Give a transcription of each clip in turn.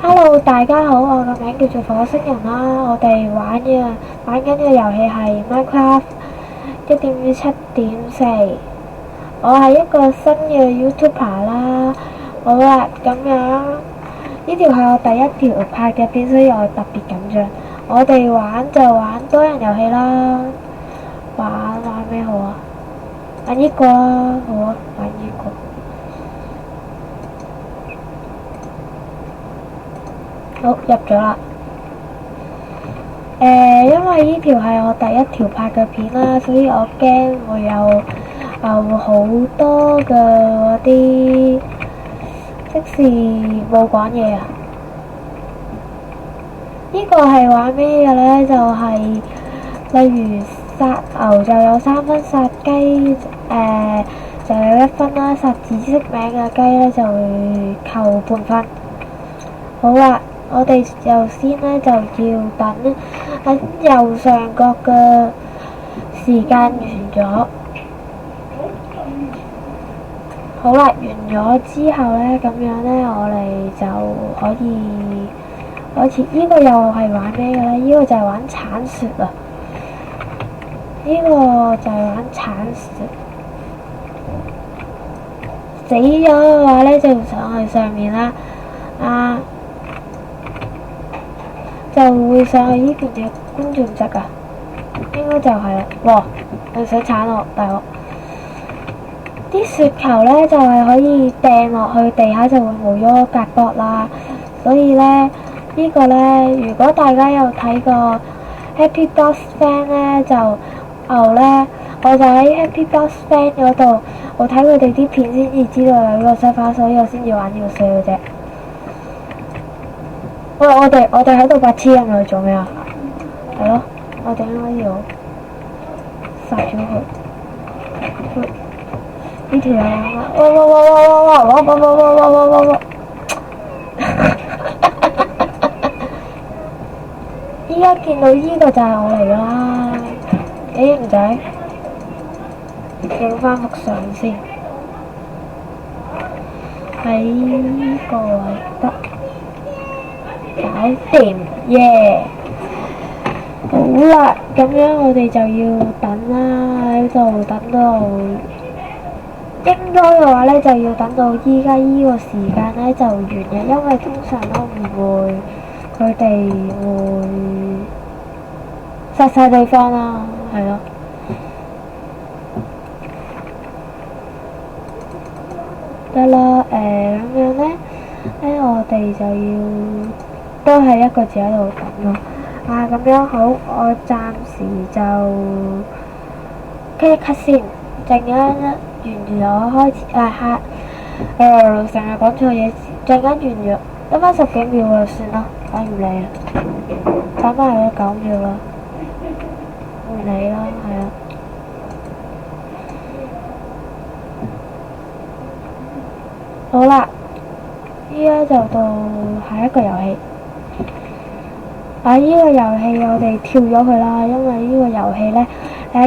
Hello，大家好，我個名叫做火星人啦。我哋玩緊嘅遊戲係 Minecraft 1.7.4。我係一個新嘅 YouTuber 啦。好啦，咁樣呢條係我第一條拍嘅片，所以我特別緊張。我哋玩就玩多人遊戲啦。玩咩好啊？玩呢個啦，好啊，玩呢個。好，入咗啦。因為呢條係我第一條拍嘅片啦，所以我驚會有好多嘅嗰啲即時冇講嘢啊。呢個係玩咩嘅呢？就係例如殺牛就有3分，殺雞就有1分啦，殺紫色名嘅雞呢就會扣半分。好啦。我哋首先呢，就要等喺右上角嘅時間完咗。好啦，完咗之後呢，咁樣呢，我哋就可以開始。呢個又係玩咩嘅呢？呢個就係玩鏟雪啊！呢個就係玩鏟雪。死咗嘅話呢，就上去上面啦。就會上去呢邊嘅觀眾席啊，應該就係啦。哇！佢想鏟我，大鑊！啲雪球呢就係可以掟落去地下，就會冇咗格角啦。所以呢，呢個呢，如果大家有睇過 Happy Box Fan 呢，就呢，我就喺 Happy Box Fan 嗰度，我睇佢哋啲片先至知道有呢個server，所以我先至玩呢個嘅啫。喂，我哋喺度白痴咁樣做咩啊？係咯，我哋應該要殺咗佢。呢條友哇！依家見到呢個就係我嚟㗎啦。唔仔，影返幅相先。喺呢個位得。搞掂耶！好啦，咁樣我哋就要等啦，喺度等到應該嘅話呢，就要等到依家呢個時間呢就完嘅，因為通常都唔會佢哋會殺晒對方啦，係咯。得啦，咁樣呢，我哋就要。都係一個字喺度等咯。咁樣好，我暫時就cut先，陣間完咗開始成日講錯嘢，陣間完咗，得返10幾秒就算啦，我唔理啦，打返嚟都9秒啦，唔理啦，係啊。好啦，依家就到下一個遊戲。呢個遊戲我哋跳咗佢啦，因為呢個遊戲呢，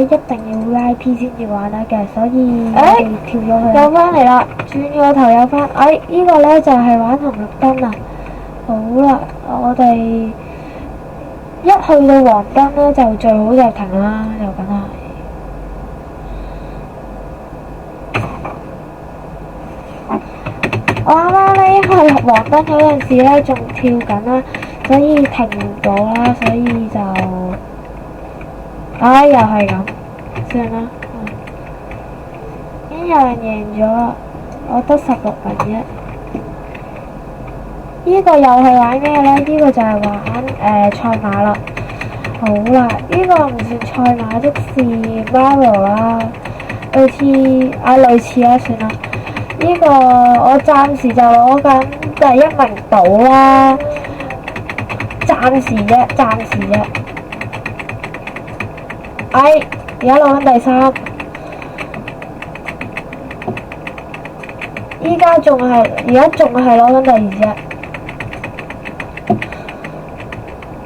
一定要 VIP 先至玩得嘅，所以我哋跳咗佢。又返嚟啦，轉個頭又返。呢個呢就係玩紅綠燈啊！好啦，我哋一去到黃燈呢，就最好就停啦，就梗係。我啱啱呢，因為黃燈嗰陣時呢，仲跳緊啦。所以停唔到啦，所以就又係咁，算啦。已經有人贏咗啦，我得16人啫。呢個又係玩咩呢？呢個就係玩賽馬啦。好啦，呢個唔算賽馬，即是 Mario 啦，類似啦，算啦。呢個我暫時就攞緊第1名到啦。暫時啫。而家攞緊第3，而家仲係攞緊第2啫。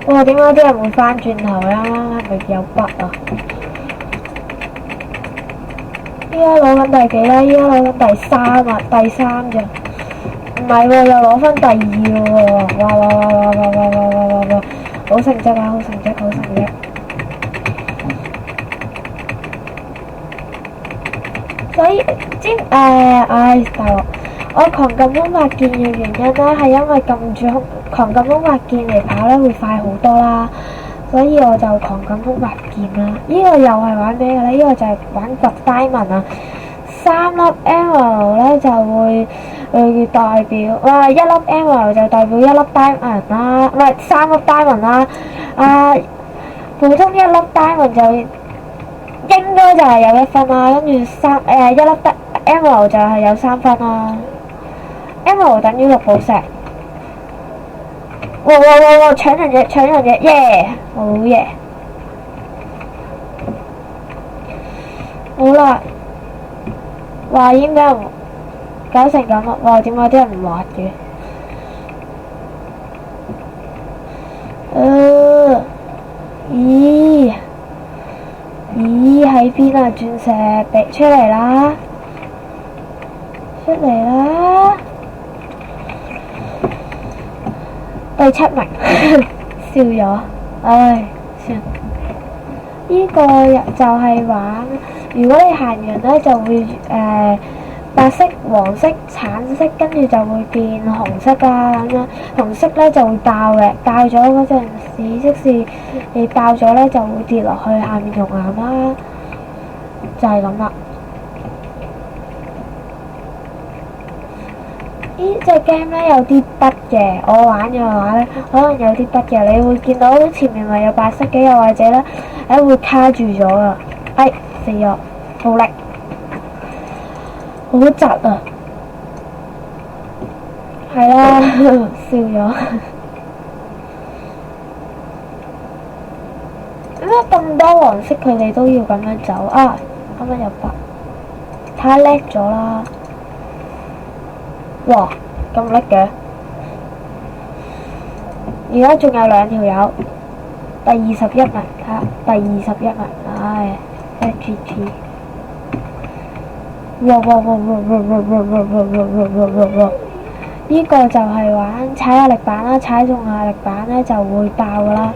哇！點解啲人會翻轉頭咧？係咪有筆啊？依家攞緊第幾咧？依家攞緊第3啊，第3咋？唔係喎，又攞分第二喎！哇哇哇哇哇哇哇哇哇哇！好成績啊！好成績，好成績！所以大鑊！我狂撳風發劍嘅原因咧，係因為撳住狂撳風發劍嚟跑咧會快好多啦，所以我就狂撳風發劍啦。呢個又係玩咩嘅咧？呢個就係玩掘 diamond 啊！3粒 emerald 咧就會代表1粒 emerald 就代表1粒 diamond 啦，唔係3粒 diamond 啦。普通1粒 diamond 就應該就係有1分啦，跟住1粒 emerald 就係有3分啦。emerald 等於6寶石。哇！搶人嘢，耶！好嘢！好啦，哇！已經俾人搞成咁啦！哇！點解啲人唔滑嘅？咦喺邊啊？鑽石俾出嚟啦！出嚟啦！第7名，笑咗，唉，算。呢個就係玩，如果你行完咧就會白色、黃色、橙色，跟住就會變紅色啦咁樣。紅色咧就會爆嘅，爆咗嗰陣時，即使你爆咗咧就會跌落去下面熔岩啦，就係咁啦。呢隻 game 咧有啲筆嘅，我玩嘅話咧可能有啲筆嘅，你會見到前面咪有白色嘅，又或者咧會卡住咗啊！死咗，好力，好窒啊！係啦，笑咗。點解咁多黃色佢哋都要咁樣走啊？啱啱有白，太叻咗啦！哇，咁叻嘅！而家仲有2條友，第21名，睇下第21名，FGG。呢個就係玩踩壓力板啦，踩中壓力板咧就會爆噶啦，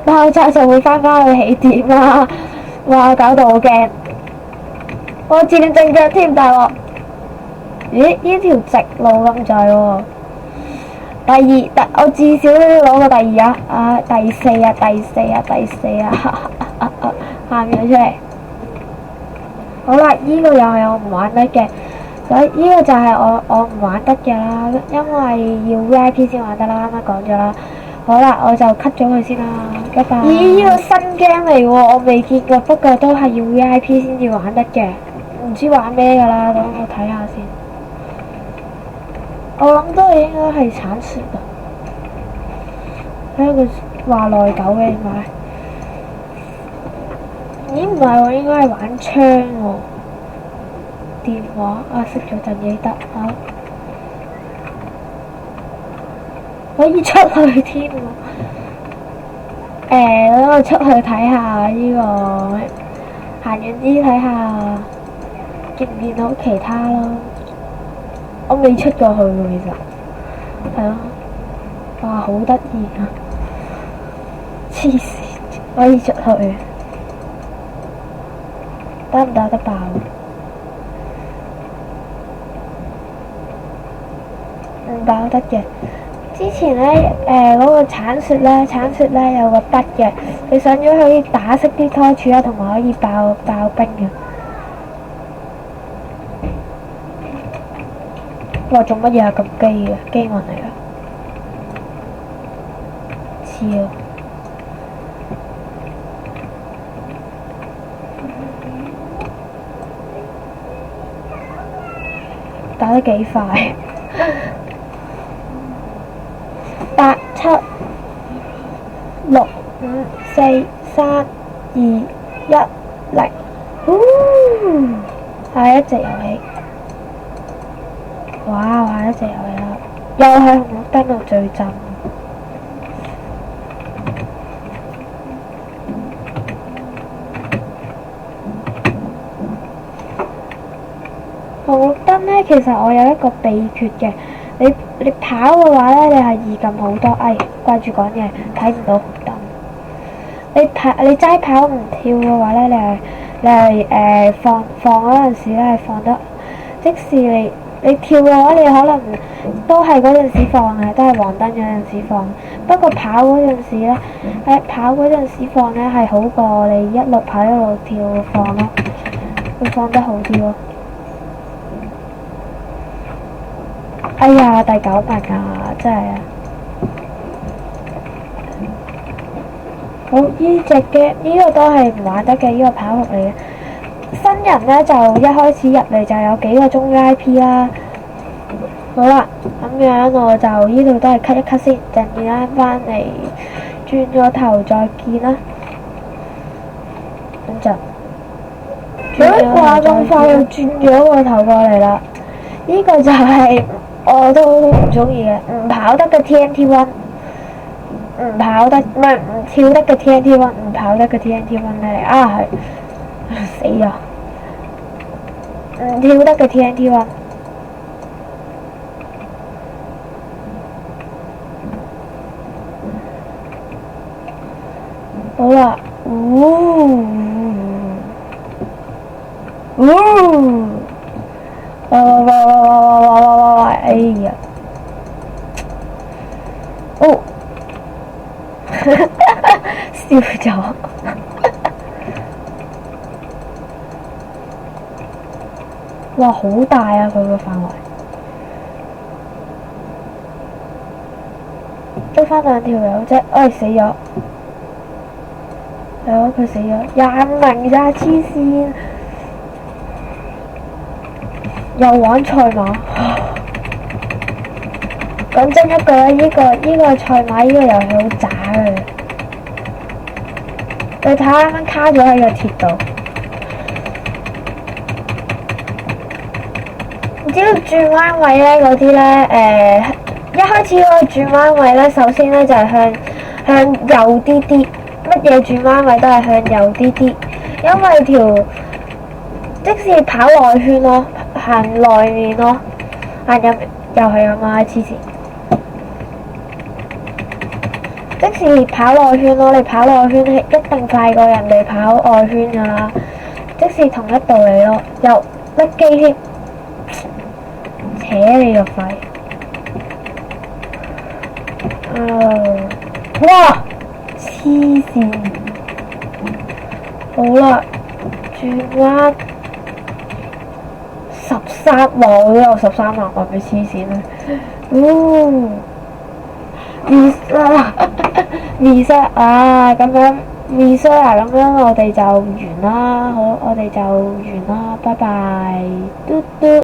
爆炸就會翻去起點啦。哇！搞到好驚，我自亂陣腳添，大鑊！咦？呢條直路咁滯喎。我至少都要攞個第2啊！第四啊！喊咗出嚟。好啦，呢個又係我唔玩得嘅，所以呢個就係我唔玩得嘅啦，因為要 VIP 先玩得啦，啱啱講咗啦。好啦，我就 cut 咗佢先啦，拜拜。咦？呢個新 game 嚟喎，我未見過，不過都係要 VIP 先至玩得嘅，唔知玩咩㗎啦，等我睇下先。我諗都係應該係鏟雪啊！睇下佢話內疚嘅點解？咦？唔係喎，應該係玩槍喎。電話熄咗陣嘢得啊！可以出去添喎。等我出去睇下呢個，行遠啲睇下，見唔見到其他咯？我未出過去喎，其實係咯。哇，好得意啊！黐線，可以出去，打唔打得爆？唔爆得嘅。之前咧，嗰個鏟雪咧有個筆嘅，你上咗可以打熄啲拖柱啊，同埋可以爆冰嘅。哇！做乜嘢啊？咁機嘅機魂嚟噶，似啊！打得幾快！8、7、6、5、4、3、2、1、0。下一隻遊戲。哇！下一隻遊戲啦，又係紅綠燈度最震。紅綠燈咧，其實我有一個秘訣嘅。你跑嘅話咧，你係易撳好多。哎，掛住講嘢，睇唔到紅燈。你齋跑唔跳嘅話咧，你係放嗰陣時咧係放得，即使你跳嘅話，你可能都係嗰陣時放嘅，都係黃燈嗰陣時放。不過跑嗰陣時咧，跑嗰陣時放咧係好過你一路跑一路跳放咯，會放得好啲咯。哎呀，第9名啊，真係啊！好，呢隻 game 呢個都係唔玩得嘅，呢個跑酷嚟嘅。新人咧就一開始入嚟就有幾個鐘 VIP 啦。好啦，咁樣我就呢度都係 cut 一 cut 先，陣間翻嚟轉咗頭再見啦。咁就話咁快又轉咗個頭過嚟啦。呢個就係我都唔中意嘅，唔跑得嘅 TNT1，唔跑得唔係唔跳得嘅 TNT1，唔跑得嘅 TNT1嚟啊係死咗，唔跳得嘅 TNT1。好啦，哇！哎呀，哦，笑咗，哇，好大啊！佢個範圍，得返2條友啫，哎死咗！係咯，佢死咗，25名咋，黐線！又玩賽馬，講真一句咧，呢個賽馬呢個遊戲好渣嘅。你睇下啱啱卡咗喺個鐵度，唔知道轉彎位咧嗰啲咧，一開始嗰個轉彎位咧，首先咧就係向右啲啲。乜嘢轉彎位都係向右啲啲，因為即使跑內圈咯，行內面咯，行入又係咁啊！黐線，即使跑內圈咯，你跑內圈一定快過人哋跑外圈㗎啦，即使同一道理咯，又甩機添，扯你個肺！哇！黐線，好啦，轉彎13喎，都有13萬，我咪黐線啦。reset 啊，咁樣 reset 啊，咁樣我哋就完啦，好，我哋就完啦，拜拜，嘟嘟。